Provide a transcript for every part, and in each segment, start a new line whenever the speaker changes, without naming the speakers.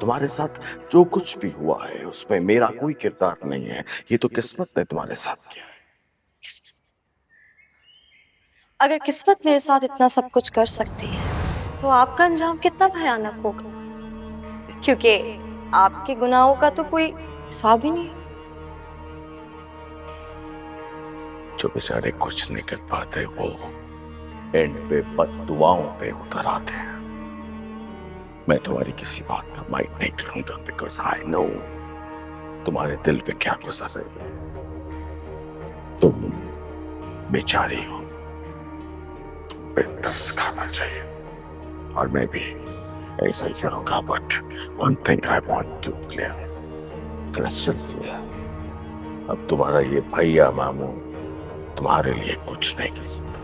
तुम्हारे साथ जो कुछ भी हुआ है उसमें मेरा कोई किरदार नहीं है। ये तो किस्मत ने तुम्हारे साथ किया है।
किस्मत? अगर किस्मत मेरे साथ इतना सब कुछ कर सकती है तो आपका अंजाम कितना भयानक होगा, क्योंकि आपके गुनाहों का तो कोई हिसाब ही नहीं है।
जो बेचारे कुछ नहीं कर पाते वो एंड पे बददुआओं पे उतर आते हैं। मैं तुम्हारी किसी बात का माइंड नहीं करूंगा बिकॉज आई नो तुम्हारे दिल पे क्या गुजर रही है। तुम बेचारी हो, तुम पे तरस खाना चाहिए और मैं भी ऐसा ही करूंगा। But one thing I want to clear, crystal clear, अब तुम्हारा ये भैया मामू तुम्हारे लिए कुछ नहीं कर सकता।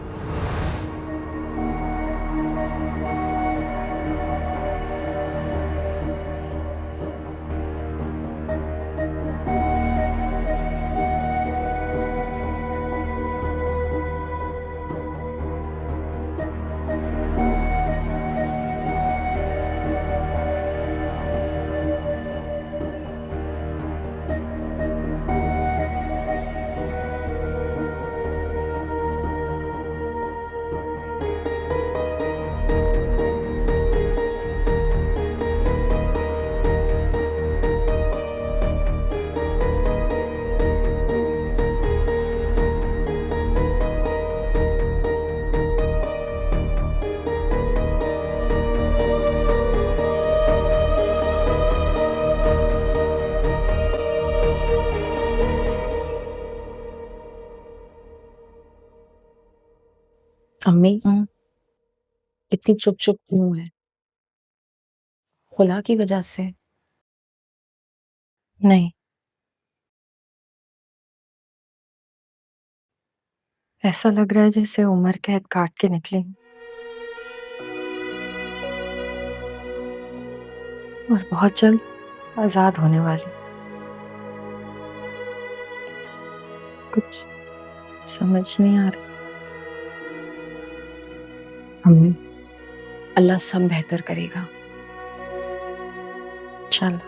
अम्मी, इतनी चुप चुप क्यों है? खुला की वजह से?
नहीं, ऐसा लग रहा है जैसे उम्र कैद काट के निकली और बहुत जल्द आजाद होने वाली। कुछ समझ नहीं आ रहा।
अम्मी, अल्लाह सब बेहतर करेगा।
चल,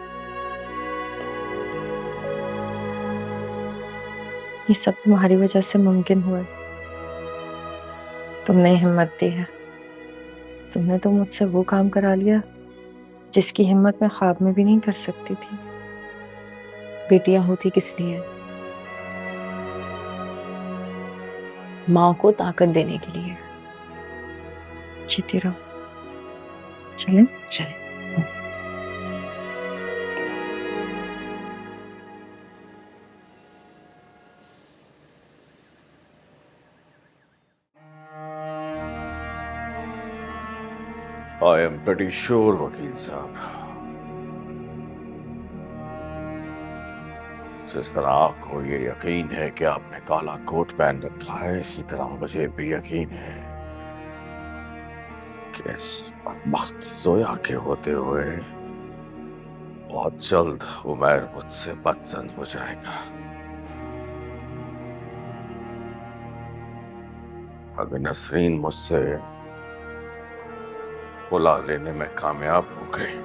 ये सब तुम्हारी वजह से मुमकिन हुआ है। तुमने हिम्मत दी है। तुमने तो मुझसे वो काम करा लिया जिसकी हिम्मत मैं ख्वाब में भी नहीं कर सकती थी।
बेटियां होती किस लिए? माँ को ताकत देने के लिए।
जीती रहो। चलें?
चले।
आई एम प्रीटी श्योर वकील साहब, जिस तरह आपको ये यकीन है कि आपने काला कोट पहन रखा है, इसी तरह मुझे भी यकीन है कि इस बदबख्त जोया के होते हुए बहुत जल्द उमैर मुझसे बदजन हो जाएगा। अगर नसरीन मुझसे बुला लेने में कामयाब हो गई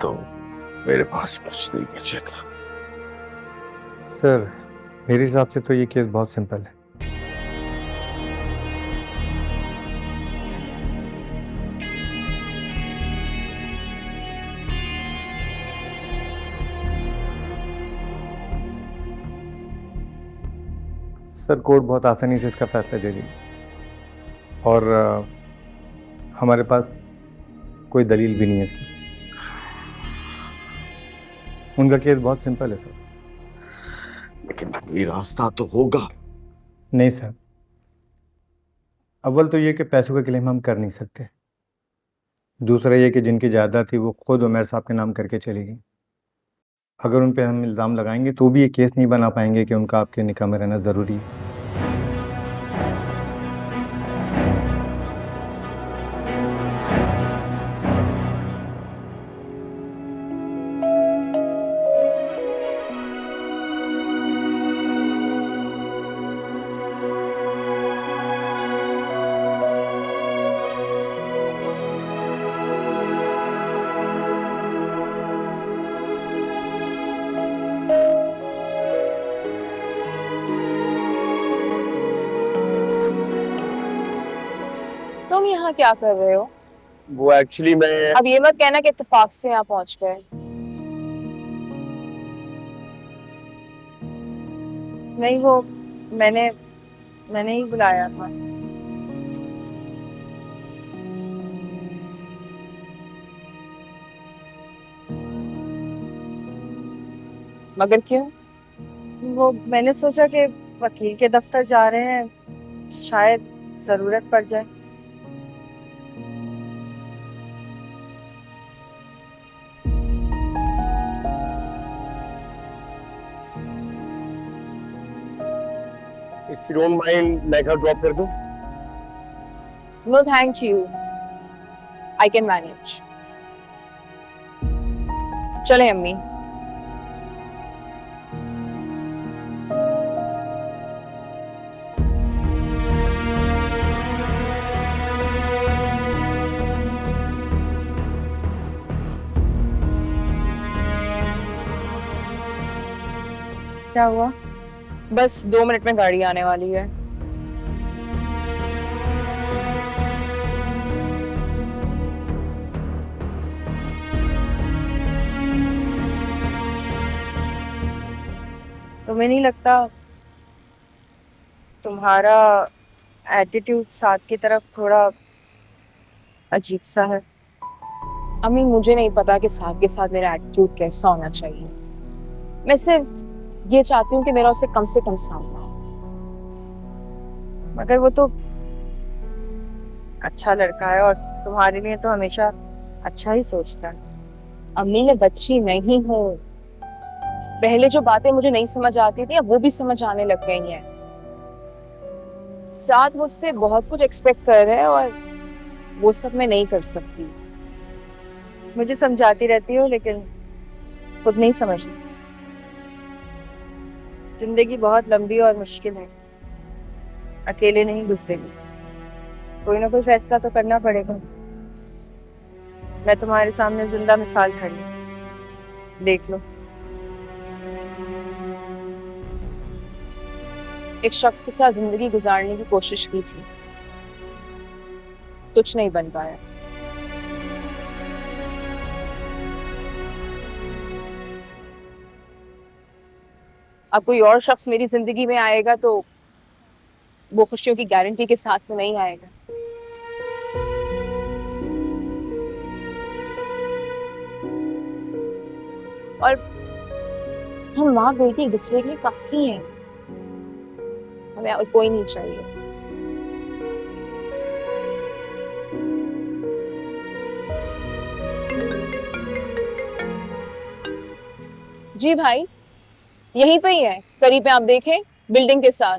तो मेरे पास कुछ नहीं बचेगा।
सर, मेरे हिसाब से तो ये केस बहुत सिंपल है। सर, कोर्ट बहुत आसानी से इसका फैसला दे दी और हमारे पास कोई दलील भी नहीं है इसकी। उनका केस बहुत सिंपल है सर।
लेकिन कोई रास्ता तो होगा।
नहीं सर, अव्वल तो ये कि पैसों का क्लेम हम कर नहीं सकते। दूसरा ये कि जिनकी जायदाद थी वो खुद उमर साहब के नाम करके चली गई। अगर उन पे हम इल्ज़ाम लगाएंगे तो भी ये केस नहीं बना पाएंगे कि उनका आपके निकाह में रहना ज़रूरी है।
यहाँ क्या कर रहे हो?
वो एक्चुअली मैं
अब ये मत कहना कि इत्तेफाक से यहाँ पहुंच गए।
नहीं, वो मैंने मैंने ही बुलाया था।
मगर क्यों?
वो मैंने सोचा कि वकील के दफ्तर जा रहे हैं, शायद जरूरत पड़ जाए।
इफ यू डोंट माइंड मैं घर ड्रॉप कर दूं?
No thank you, I can manage. चले अम्मी।
क्या हुआ?
बस 2 मिनट में गाड़ी आने वाली है।
तुम्हें नहीं लगता तुम्हारा एटीट्यूड साथ की तरफ थोड़ा अजीब सा है?
अम्मी मुझे नहीं पता कि साथ के साथ मेरा एटीट्यूड कैसा होना चाहिए। मैं सिर्फ ये चाहती हूँ कि मेरा उसे कम से कम सामना हो।
मगर वो तो अच्छा लड़का है और तुम्हारे लिए तो हमेशा अच्छा ही सोचता है।
अम्मी मैं बच्ची नहीं हूँ। पहले जो बातें मुझे नहीं समझ आती थी अब वो भी समझ आने लग गई हैं। साथ मुझसे बहुत कुछ एक्सपेक्ट कर रहे हैं और वो सब मैं नहीं कर सकती।
मुझे समझाती रहती हो लेकिन खुद नहीं समझती। जिंदगी बहुत लंबी और मुश्किल है, अकेले नहीं गुजरेगी। कोई ना कोई फैसला तो करना पड़ेगा। मैं तुम्हारे सामने जिंदा मिसाल खड़ी हूं, देख लो।
एक शख्स के साथ जिंदगी गुजारने की कोशिश की थी, कुछ नहीं बन पाया। अब कोई और शख्स मेरी जिंदगी में आएगा तो वो खुशियों की गारंटी के साथ तो नहीं आएगा। और हम माँ बेटी एक दूसरे के लिए काफी हैं, हमें और कोई नहीं चाहिए। जी भाई, यहीं पे ही है, करीब पे आप देखें, बिल्डिंग के साथ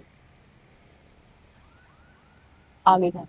आगे का।